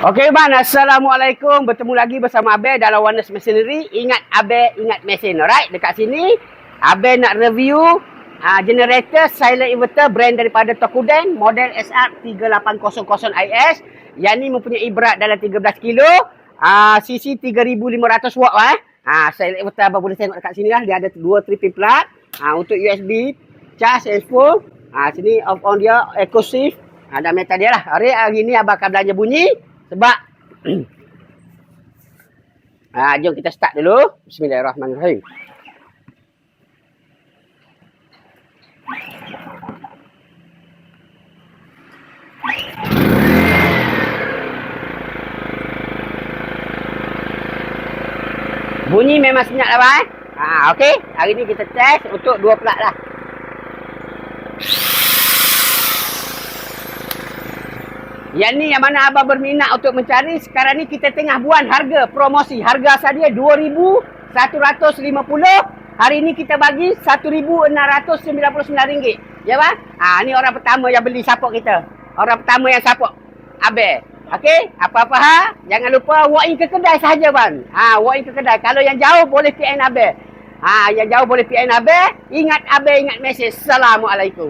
Okey bang, Assalamualaikum. Bertemu lagi bersama Abel dalam Oneness Machinery. Ingat Abel, ingat mesin. Alright, dekat sini Abel nak review generator silent inverter brand daripada Tokuden, model SR3800IS. Yang ni mempunyai berat dalam 13 kilo, CC 3500 watt silent inverter abang boleh tengok dekat sini lah. Dia ada dua 3-pin plug untuk USB charge handphone. Sini off on dia eco shift. Ada metal dia lah. Hari ni abang akan belanja bunyi sebab jom kita start dulu. Bismillahirrahmanirrahim. Bunyi memang senyap lah bang. Okey, hari ni kita test untuk dua plug lah. Yang ni yang mana abang berminat untuk mencari. Sekarang ni kita tengah buat harga promosi. Harga asal dia RM2,150. Hari ni kita bagi RM1,699. Ya bang? Ni orang pertama yang beli support kita. Orang pertama yang support Abel. Okey? Apa-apa jangan lupa walk in ke kedai sahaja bang. Walk in ke kedai. Kalau yang jauh boleh PN Abel. Yang jauh boleh PN Abel. Ingat Abel, ingat mesej. Assalamualaikum.